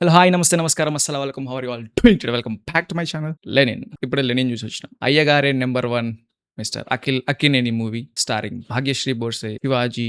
Hello! Hi! నమస్తే, నమస్కారం, అస్సలాము అలైకుం. How are you all doing today? Welcome back to my channel Lenin. ఇప్పుడే 'లెనిన్' చూసొచ్చిన. 'అయ్యగారే number one' mister Akkineni movie starring Bhagyashri Borse, Shivaji,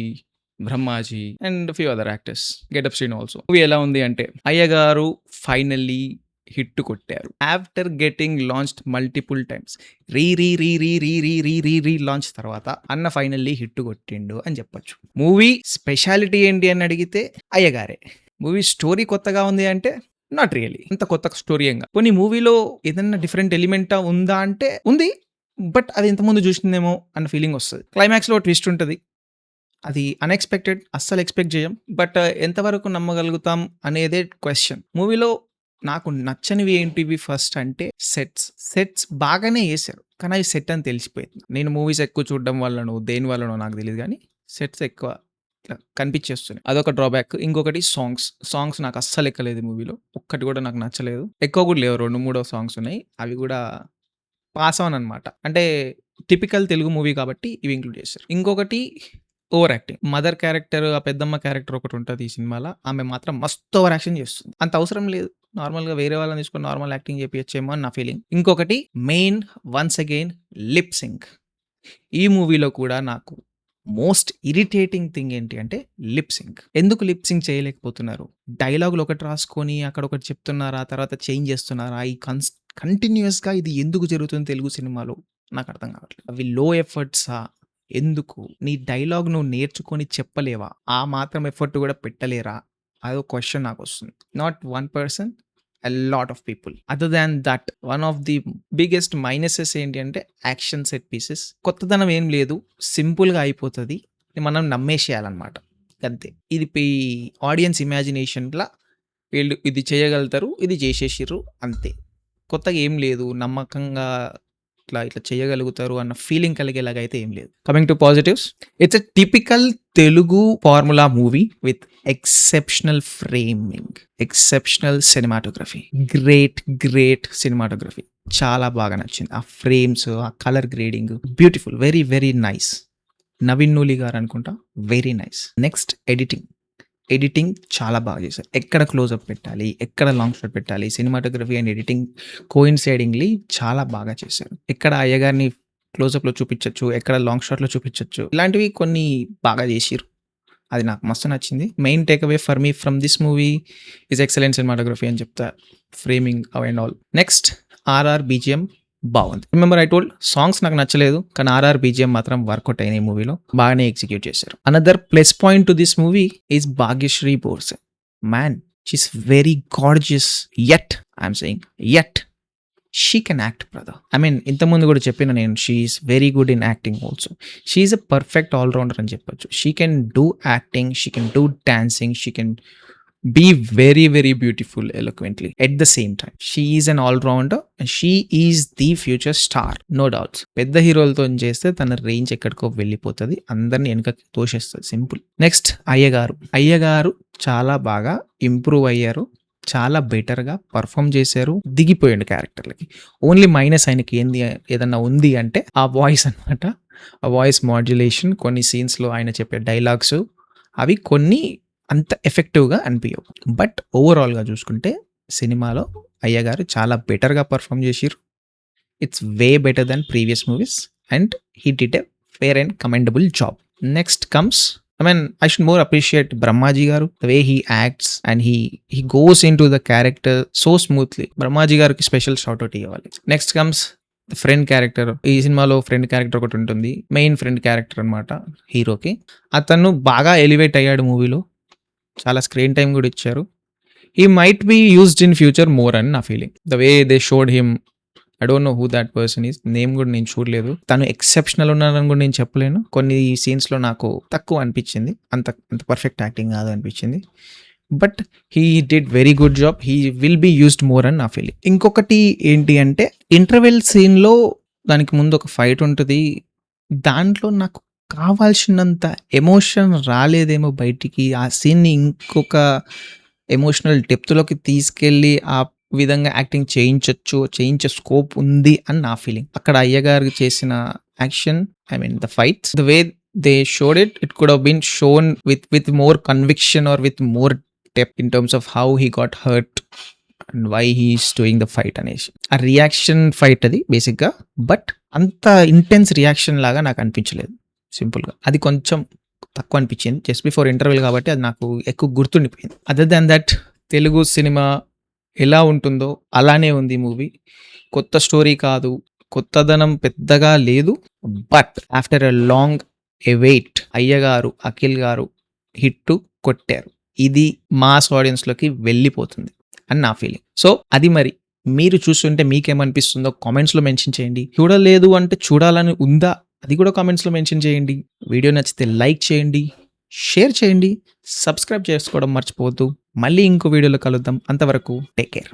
Brahmaji and few other actors. Getup Srinu also. Movie ఎలా ఉంది అంటే, అయ్యగారు ఫైనల్లీ హిట్ కొట్టారు. After getting launched multiple times. Re re re re re re re re re launch తర్వాత అన్న ఫైనల్లీ హిట్ కొట్టిండు అని చెప్పొచ్చు. మూవీ స్పెషాలిటీ ఏంటి అని అడిగితే అయ్యగారే. మూవీ స్టోరీ కొత్తగా ఉంది అంటే నాట్ రియల్లీ. అంత కొత్త స్టోరీ ఏంగా. పోనీ మూవీలో ఏదన్నా డిఫరెంట్ ఎలిమెంటా ఉందా అంటే ఉంది. బట్ అది ఇంతకుముందు చూసిందేమో అన్న ఫీలింగ్ వస్తది. క్లైమాక్స్‌లో ట్విస్ట్ ఉంటది. అది అన్‌ఎక్స్‌పెక్టెడ్. అస్సలు ఎక్స్‌పెక్ట్ చేయం. బట్ ఎంతవరకు నమ్మగలుగుతాం అనేదే క్వెషన్. మూవీలో నాకు నచ్చనివి ఏంటివి ఫస్ట్ అంటే సెట్స్ బాగానే ఏశారు. కానీ అవి సెట్ అని తెలిసిపోయింది. నేను మూవీస్ ఎక్కువ చూడడం వల్లనో, దేని వల్లనో నాకు తెలీదు గానీ సెట్స్ ఎక్కువ ఇట్లా కనిపించేస్తున్నాయి. అదొక డ్రాబ్యాక్. ఇంకొకటి సాంగ్స్ నాకు అస్సలు ఎక్కలేదు మూవీలో. ఒక్కటి కూడా నాకు నచ్చలేదు. ఎక్కువ కూడా లేవు. 2, 3 సాంగ్స్ ఉన్నాయి. అవి కూడా పాస్ ఆన్ అనమాట. అంటే టిపికల్ తెలుగు మూవీ కాబట్టి ఇవి ఇంక్లూడ్ చేశారు. ఇంకొకటి ఓవర్ యాక్టింగ్. మదర్ క్యారెక్టర్, ఆ పెద్దమ్మ క్యారెక్టర్ ఒకటి ఉంటది ఈ సినిమాలో. ఆమె మాత్రం మస్తు ఓవర్ యాక్షన్ చేస్తుంది. అంత అవసరం లేదు. నార్మల్‌గా వేరే వాళ్ళని తీసుకొని నార్మల్ యాక్టింగ్ చేపియచ్చేమో అని నా ఫీలింగ్. ఇంకొకటి main once again lip sync. ఈ మూవీలో కూడా నాకు మోస్ట్ ఇరిటేటింగ్ థింగ్ ఏంటి అంటే లిప్ సింక్. ఎందుకు లిప్ సింక్ చేయలేకపోతున్నారు? డైలాగులు ఒకటి రాసుకొని అక్కడ ఒకటి చెప్తున్నారా? తర్వాత చేంజ్ చేస్తున్నారా? ఈ కంటిన్యూయస్‌గా ఇది ఎందుకు జరుగుతుంది తెలుగు సినిమాలో? నాకు అర్థం కావట్లేదు. అవి లో ఎఫర్ట్సా? ఎందుకు? నీ డైలాగ్ నువ్వు నేర్చుకొని చెప్పలేవా? ఆ మాత్రం ఎఫర్ట్ కూడా పెట్టలేరా? అదో క్వెషన్ నాకొస్తుంది. Not one person, a lot of people. Other than that, one of the biggest minuses ఏంటి అంటే యాక్షన్ సెట్ పీసెస్. కొత్తదనం ఏం లేదు. సింపుల్‌గా అయిపోతది. మనం నమ్మేసేయాలన్నమాట. అంతే. ఇది ఆడియన్స్ ఇమాజినేషన్‌లా వీళ్ళు ఇది చేయగలుగుతారు. ఇది చేసేసిర్రు అంతే. కొత్తగా ఏం లేదు. నమ్మకంగా ఇట్లా చేయగలుగుతారు అన్న ఫీలింగ్ కలిగేలాగా అయితే ఏం లేదు. Coming to positives, it's a typical Telugu formula movie with exceptional framing, exceptional cinematography, great cinematography. చాలా బాగా నచ్చింది. ఆ ఫ్రేమ్స్, ఆ colour grading beautiful. Very very nice. Naveen Nooli గారు అనుకుంటా. Very nice. నెక్స్ట్ ఎడిటింగ్ చాలా బాగా చేశారు. ఎక్కడ క్లోజప్ పెట్టాలి, ఎక్కడ లాంగ్ షాట్ పెట్టాలి, సినిమాటోగ్రఫీ అండ్ ఎడిటింగ్ కోయిన్సైడింగ్లీ చాలా బాగా చేశారు. ఎక్కడ అయ్యగారిని క్లోజప్‌లో చూపించొచ్చు, ఎక్కడ లాంగ్ షాట్‌లో చూపించొచ్చు. ఇలాంటివి కొన్ని బాగా చేసిర్రు. అది నాకు మస్తు నచ్చింది. Main take away for me from this movie is excellent cinematography అని చెప్తా. Framing and all. Next RR BGM బాగుంది. రిమెంబర్ ఐ టోల్డ్ సాంగ్స్ నాకు నచ్చలేదు. కానీ ఆర్ఆర్ బీజీఎం మాత్రం వర్కౌట్ అయినాయి మూవీలో. బాగానే ఎగ్జిక్యూట్ చేశారు. Another plus point to this movie is Bhagyashri Borse. Man, she's very gorgeous. I'm saying she can act brother. I mean ఇంతకుముందు కూడా చెప్పిన నేను, she is very good in acting also. She is a perfect all-rounder అని చెప్పొచ్చు. She can do acting, she can do dancing, she can be very very beautiful eloquently at the same time. She is an all-rounder and she is the future star, no doubts. పెద్ద హీరోలతో చేస్తే తన range ఎక్కడికో వెళ్ళిపోతుంది, అందరిని వెనకకి తోసేస్తుంది. Simple. Next అయ్యగారు చాలా బాగా ఇంప్రూవ్ అయ్యారు. చాలా బెటర్గా పర్ఫామ్ చేశారు. దిగిపోయాడు క్యారెక్టర్లకి. ఓన్లీ మైనస్ ఆయనకి ఏంది ఏదన్నా ఉంది అంటే ఆ వాయిస్ అనమాట. ఆ వాయిస్ మాడ్యులేషన్, కొన్ని సీన్స్లో ఆయన చెప్పే డైలాగ్స్ అవి కొన్ని అంత ఎఫెక్టివ్‌గా అనిపియవు. బట్ ఓవరాల్‌గా చూసుకుంటే సినిమాలో అయ్యగారు చాలా బెటర్‌గా పర్ఫామ్ చేసిర్రు. It's way better than previous movies and he did a fair and commendable job. Next comes, I should more appreciate Brahmaji గారు. The way he acts and he goes into the character so smoothly. Brahmaji గారికి special shout out ఇవ్వాలి. Next comes friend character. ఈ సినిమాలో friend character ఒకటి ఉంటుంది. Main friend character అనమాట హీరోకి. అతను బాగా ఎలివేట్ అయ్యాడు మూవీలో. చాలా స్క్రీన్ టైమ్ కూడా ఇచ్చారు. He might be used in future more అని నా ఫీలింగ్. The way they showed him, I don't know who that person is. Name కూడా నేను చూడలేదు. తను ఎక్సెప్షనల్ ఉన్నారని కూడా నేను చెప్పలేను. కొన్ని సీన్స్లో నాకు తక్కువ అనిపించింది. అంత పర్ఫెక్ట్ యాక్టింగ్ కాదు అనిపించింది. But he did very good job. He will be used more అని నా ఫీలింగ్. ఇంకొకటి ఏంటి అంటే ఇంటర్వెల్ సీన్లో దానికి ముందు ఒక ఫైట్ ఉంటుంది. దాంట్లో నాకు కావాల్సినంత ఎమోషన్ రాలేదేమో బయటికి. ఆ సీన్‌ని ఇంకొక ఎమోషనల్ డెప్త్‌లోకి తీసుకెళ్ళి ఆ విధంగా యాక్టింగ్ చేయించే స్కోప్ ఉంది అని నా ఫీలింగ్. అక్కడ అయ్యగారు చేసిన action, the fights, the way they showed it could have been shown with more conviction or with more depth in terms of how he got hurt and why he's doing the fight అనేసి. ఆ reaction fight అది బేసిక్గా, but అంత intense reaction లాగా నాకు అనిపించలేదు. సింపుల్గా అది కొంచెం తక్కువ అనిపించింది. జస్ట్ బిఫోర్ ఇంటర్వెల్ కాబట్టి అది నాకు ఎక్కువ గుర్తుండిపోయింది. Other than that Telugu cinema ఎలా ఉంటుందో అలానే ఉంది మూవీ. కొత్త స్టోరీ కాదు, కొత్తదనం పెద్దగా లేదు. But after a long wait Ayyagaru, Akhil గారు హిట్ కొట్టారు. ఇది మాస్ ఆడియన్స్లోకి వెళ్ళిపోతుంది అని నా ఫీలింగ్. సో అది మరి మీరు చూస్తుంటే మీకేమనిపిస్తుందో కామెంట్స్లో మెన్షన్ చేయండి. చూడలేదు అంటే చూడాలని ఉందా అది కూడా కామెంట్స్లో మెన్షన్ చేయండి. వీడియో నచ్చితే లైక్ చేయండి, షేర్ చేయండి, సబ్స్క్రైబ్ చేసుకోవడం మర్చిపోవద్దు. మళ్ళీ ఇంకో వీడియోలో కలుద్దాం. అంతవరకు టేక్ కేర్.